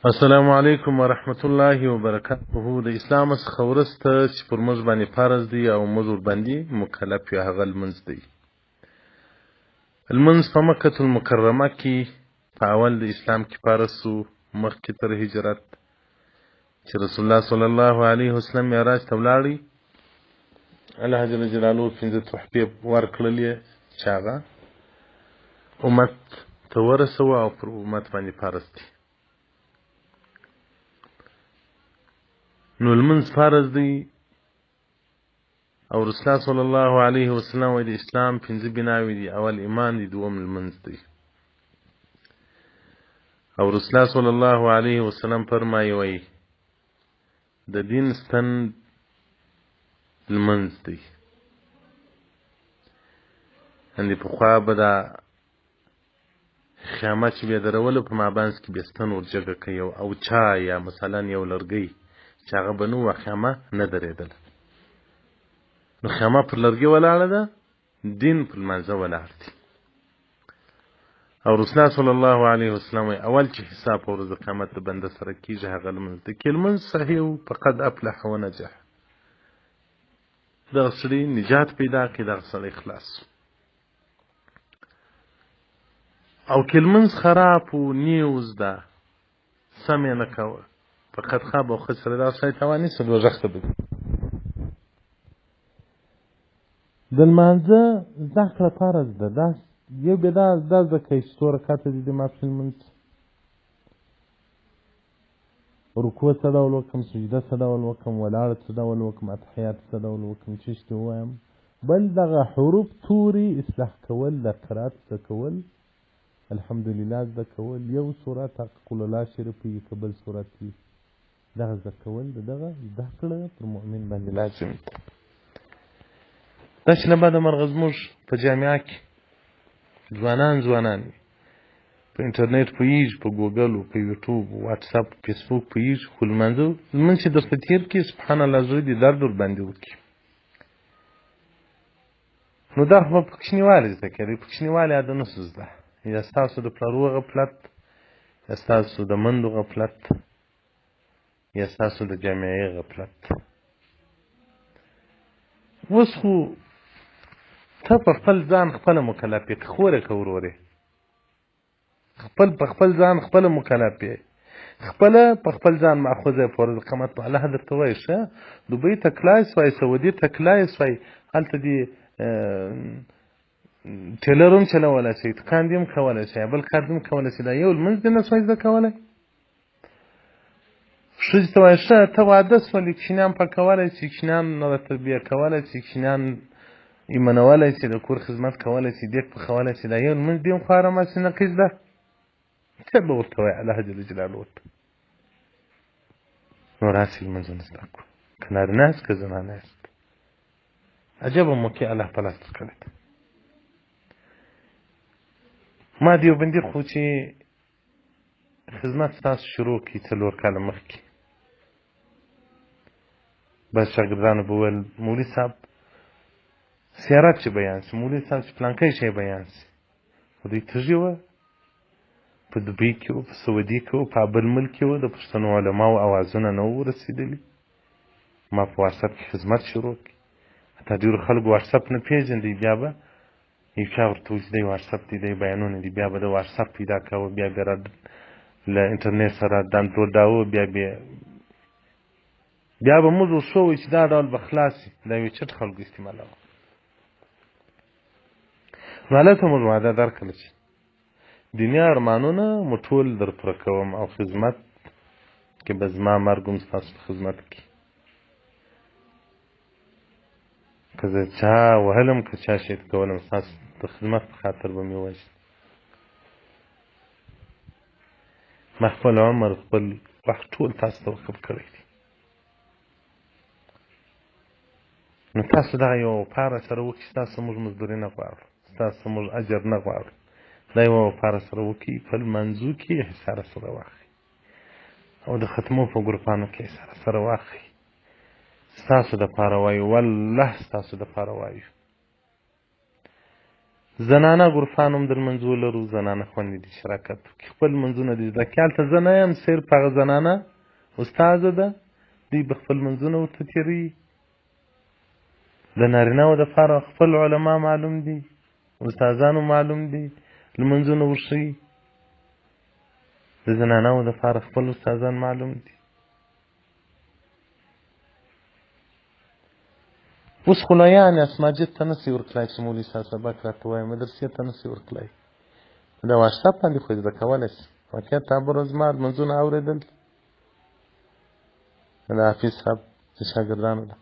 السلام علیکم ورحمت الله وبرکاته. د اسلام څخه وروسته چې پر موږ باندې فرض دی او موږ ورباندې مکلف یو هغه لمونځ دی. لمونځ په مکة المکرمه کې په اول د اسلام کې فرض سو، مخکې تر هجرت چې رسول الله صلی الله علیه وسلم معراج ته ولاړی. الله جل جلاله 15 تحفې ورکړلې چې هغه امت ته ورسوه او پر امت باندې فرض دی. نو لمونځ فرض دی او رسول الله صلی الله علیه وسلم وایي د اسلام 5 بناوې دي. اول ایمان دی، دوم لمونځ دی. او رسول الله صلی الله علیه وسلم فرمایي وایي د دین ستن لمونځ دی. اندې پخوا به دا خیامه چې بیا درولو په مابانس کې بیا ستن ورجګه کوي او چا یا مثلا یو لرګی چې هغه به نو خیامه نه درېدله. نو خیامه پر لرګي ولاړه ده، دین پر لمانځه ولاړ دی. او رسول الله صلی الله علیه وسلم اول چې حساب په ورځ د قیامت د بنده سره کېږي هغه لمونځ دی. که لمونځ صحیح و فقد افلح ونجح، دغه سړي نجات پیدا کړي، دغه سړی خلاص. او که لمونځ خراب و نیوز ده سم یې نه کوه فقط خواب او خسر، دغه سړی تاوان نیست، دوزخ ته به ځي. د لمانځه زده کړه فرض ده. دا یو بیا دا زده کوي چې څو رکعته دي د ماسپښین لمونځ، رکوع څه ډول وکړم، سجده څه ډول وکړم، ولاړه څه ډول وکړم، اتحیات څه ډول وکړم، چشتې ووایم. بل دغه حروف توري اصلاح کول، د قرات زده کول، الحمدلله زده کول، یو سورت قل الله شریف وي که بل سورت وي، دغه زده کول د دغه زده کړه پر مؤمن باندې لازم ده. دا چې نه بعد مرغه زموږ په جامعه کې ځوانان وي، په انټرنیټ پوهېږي، په ګوګل و په یوټوب و واټساپ و فیسبوک پوهېږي، خو لمونځ چې درته تېر کړي سبحان الله زوی دې درد ورباندې وکړي. نو دا خو به په کوچنیوالي زده کوي، په کوچنیوالي عاده نه سو زده، یا ستاسو د پلارو غفلت، یا ستاسو د مندو غفلت، یا ستاسو د جامعې غفلت. اوس خو ته په خپل ځان خپله مکلف یې، که خوره که ورورې، په خپل ځان خپله مکلف یې، خپله په خپل ځان ماخوذه یې په ورځ قیامت. په الله درته وایي ښه دوبۍ ته تللی سوای، سعودي ته تللی سوای، هلته دې ټیلر هم چلولی شئ، دکان دې هم کولی شئ، بل کار دې هم کولی شئ، دا یو لمونځ دې نه سوای زده کولی. ښځې ته وایي ښه ته واده سولې، کوچنیان پاکولی شي، کوچنیان تربیه کولی شي، کوچنیان ایمنولی شي، د کور خدمت کولی شي، دیګ پخولی شي، دا یو لمونځ دې هم خو اراماسي نقیض ده. څه به ورته وایي الله جل جلاله ورته. نو راسئ لمونځونه زده کړو، که نارینه یاست که زنانه یاست. عجبه موقع الله په لاس کړې ده. ما دیوبندي خو چې خدمت ستاسو شروع کړي 4 کاله مخکې، بس شاګردانو به ویل مولوي صاحب سیارت چې بیان شي، مولوي صاحب چې پلانکی شی بیان شي، خو دوی تږي وه، په دوبۍ کې وو، په سعودي کې وو، په بل ملک کې وو، د پښتنو علماو اوازونه نه وو رسېدلي. ما په واتساپ کې خدمت شروع کړي، حتی ډېرو خلکو واتساپ نه پېژندی، بیا به یو چا ورته وایي چې دی واتساپ دی، دی بیانونه دي، بیا به د واتساپ پیدا کوه، بیا به له انټرنیټ سره ډاونلوډاوه، بیا به موږ ورسو وایي چې دا ډول به خلاص شي، دا یو چټ خلکو استعمالوه. نو هلته موږ وعده درکړله چې دیني ارمانونه مو ټول در پوره کوم او خدمت کې به زما مرګ هم ستاسو په خدمت کې، که زه چا وهلم که چا شهید کولم ستاسو د خدمت په خاطر به مې وژني. ما خپل عمر خپل وخت ټول تاسو ته وقف کړی دی. نو تاسو دغه یو پاره سره وکړئ، ستاسو موږ مزدوري نه غواړو، ستاسو موږ اجر نه غواړو، دا یوه پاره سره وکړئ، په لمانځو کې حصاره سره واخلئ او د ختمو په ګروپانو کې حصاره سره واخلئ. ستاسو دپاره وایو، والله ستاسو دپاره وایو. زنانه ګروپان هم د لمونځو لرو، زنانه خوندې دي شراکت وکړي، خپل لمونځونه دي زده کړي. هلته زه نه یم، صرف هغه زنانه استاذه ده، دوی به خپل لمونځونه ورته تېروي. د نارینهو دپاره خپل علما معلوم دي، استادانو معلوم دي، لمونځونه ورښیي. د زنانهو دپاره خپل استادان معلوم دي. اوس خو لا یعنې مسجد ته نه سي ورتلای چې مولوي صاحب سبق راته وایي، مدرسې ته نه سي ورتلای. د واټساپ باندې خو یې زده کولی شي. واقعیت تا به ورځ زما لمونځونه اورېدل د حافظ صاحب د شاګردانو ده.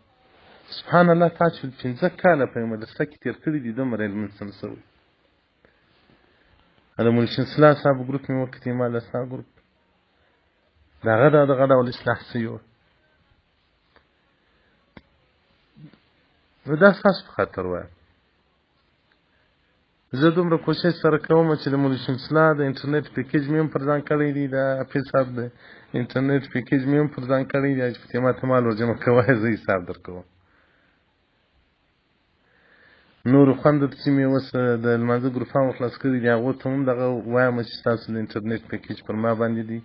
سبحان الله، تا چې 15 کاله په مدرسه کې تېر کړي دي، دومره یې لمونځ څه نه شوی. د مولوي شمسالله صاحب ګروپ مې وکتې، ما د ستا ګروپ د هغه دغه ډول اصلاح شوي وه. نو دا ستاسو په خاطر وایم. زه دومره کوشش سره کوم چې د مولوي شمسالله د انټرنیټ پیکیج مې هم پر ځان کړی دی، د حافظ صاحب د انټرنیټ پیکیج مې هم پر ځان کړی دی. چې ما ته مال ورجمع کوی، زه حساب در کوم. نورو خوندو چې مې اوس د لمانځه ګروپان خلاص کړي دي، هغو ته هم دغه وایم چې ستاسو د انټرنیټ پیکیج پر ما باندې دی.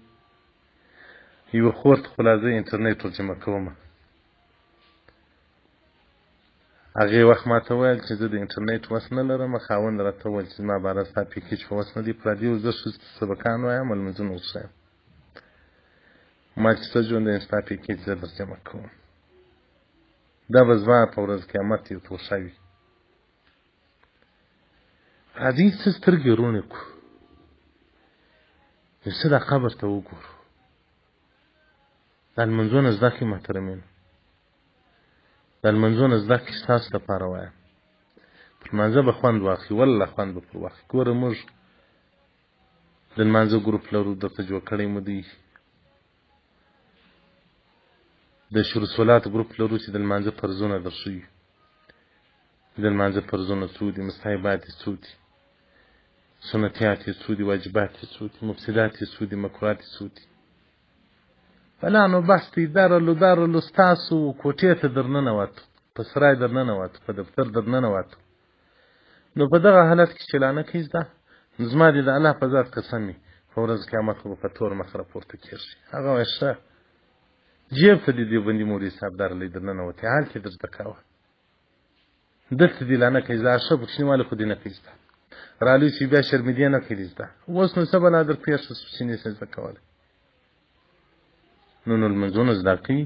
یوه خور ته خو لا زه انټرنیټ ورجمع کوم. هغې وخت ما ته ویل چې زه د انټرنیټ وس نه لرم. خاوند راته وویل چې زما باره ستا پیکیج په وس نه دی، پردي زه ښځو ته سبقان وایم، لمونځونه ورښیم. ما چې څه ژوند دی، ستا پیکیج زه در جمع کوم. دا به زما په ورځ قیامت یو توښه وي. راځئ څه سترګې روڼې کړو، یو څه دا قبر ته وګورو. دا لمونځونه زده کړئ محترمینو، دا لمونځونه زده کړئ، ستاسو دپاره وایم. پر لمانځه به خوند واخلي، والله خوند به پر واخلي. ګوره موږ د لمانځه ګروپ لرو، درته جوړ کړی مو دی. د شروع صلات ګروپ لرو چې د لمانځه فرضونه در ښیي. د لمانځه فرضونه څو دي، مستحبات یې څو دي، سنتیات یې څو دي، واجبات یې څو دي، مفسدات یې څو دي، مکروهات یې څو دي. بلا نو بس دی، دارلو ستاسو کوټې ته در ننوتو، په سرای در ننوتو، په دفتر در ننوتو. نو په دغه حالت کې چې لا نه کوي زده، نو زما دې د الله په ذات قسم وي، په ورځ قیامت خو به په تور مخ راپورته کېږي. هغه وایي ښه جیب ته دې دیوبندي مولوي صاحب درلی در ننوتې، هلته یې در زده کوه. دلته دې لا نه کوي زده، ښه کوچنیواله خو دې نه کوي زده، رالوی چې بیا شرمېدې نه کوي زده. اوس نو څه بلا در پېښ شوه چې نشئ زده کولی. نو لمونځونه زده کوي،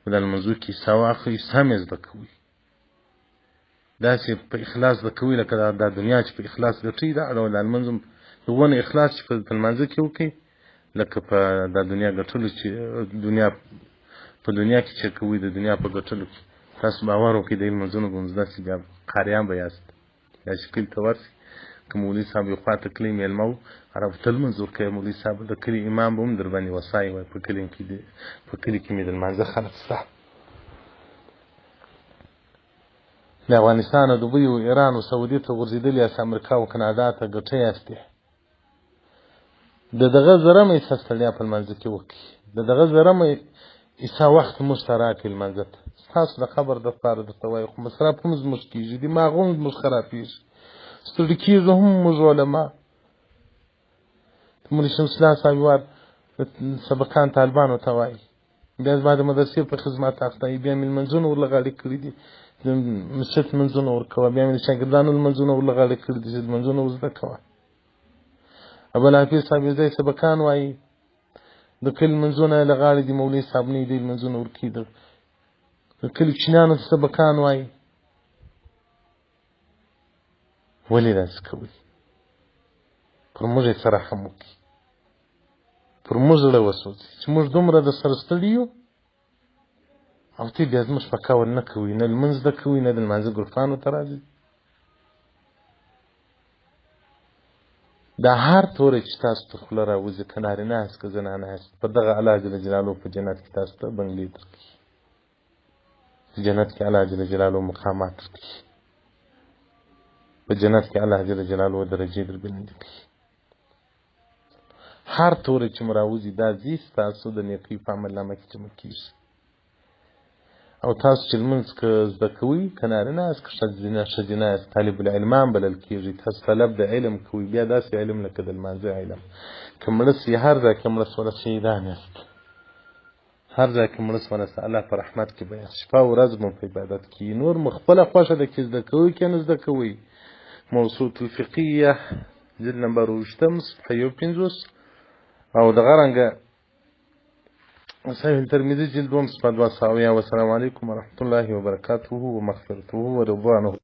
په دا لمونځو کې حصه واخلئ، سم یې زده کوئ. داسې په اخلاص زده کوئ لکه دا دنیا چې په اخلاص ګټئ. دا ډول لمونځ هم دغونه اخلاص چې په لمانځه کې وکړئ، لکه په دا دنیا ګټلو چې په دنیا کې چې کوئ، د دنیا په ګټلو کې تاسو باور وکړئ د لمونځونو به هم زده شي، بیا قاریان به یاست. یا چې کلي ته ورشئ، که مولوي صاحب یو خوا ته کلي میلمه و، هغه ته لمونځ ورکوي. مولوي صاحب د کلي امام به هم در باندې وصایي وایي، په کلي کې مې د لمانځه خلک شته. د افغانستان او دوبۍ او ایران او سعودي ته غورځېدلي یاست، امریکا او کانادا ته ګټه یاستې. د دغه ذره مې حصه ستړیا په لمانځه کې وکړي، د دغه ذره مې حصه وخت موږ ته راکړي لمانځه ته. ستاسو د خبر دپاره درته وایي، خو مصرف هم زموږ کېږي، دماغ هم زموږ خرابېږي، ستړي کېږو هم موږ علما. مولوي شمسالله صاحب وار سبقان طالبانو ته وایي، بیا زما د مدرسې په خدمت اخته یې، بیا مې لمونځونه ورله غاړې کړي دي، د مسجد لمونځونه ورکوه، بیا مې د شاګردانو لمونځونه ورله غاړې کړي دي چې لمونځونه ور زده کوه. ابوالحافظ صاحب یو ځای سبقان وایي، د کلي لمونځونه یې له غاړې دي، مولوي صاحب نه دی لمونځونه ورکوي. د کلي کوچنیانو ته سبقان وایي. ولې داسې کوئ؟ پر موږ یې څه رحم وکړي، پر موږ زړه وسوځي چې موږ دومره د سره ستړي یو، او ته بیا زموږ په قول نه کوئ، نه لمونځ زده کوئ، نه د لمانځه ګروپانو ته راځئ. دا هر توری چې تاسو ته خوله راوځي، که نارینه یاست که زنانه یاست، په دغه الله جل جلاله په جنت کې تاسو ته بنګلې درکړي، په جنت کې الله جل جلاله مقامات درکړي، په جنت کې الله جل جلاله درجې در بلندې کړي. هر توری چې مو راوځي دا ځي ستاسو د نیکۍ په عمل نامه کې جمع کېږي. او تاسو چې لمونځ که زده کوئ که نارینه یاست که ښځینه یاست طالب العلمان بلل کېږي تاسو طلب د علم کوئ بیا داسې علم لکه د لمانځه علم که مړه سي هر ځای کې مړه سوله شهیدان یاست هر ځای کې مړه سوله الله په رحمت کې به یاست شپه ورځ مو په عبادت کې نور مو خپله خوښه ده چې زده کوئ که نه زده کوئ موسوعة الفقهیه جلد نمبر 20 صفحه 150 او دغه رنګه صحيح الترمذي جلد 2 صفحه 200 والسلام عليكم ورحمة الله وبركاته ومغفرته ورضوانه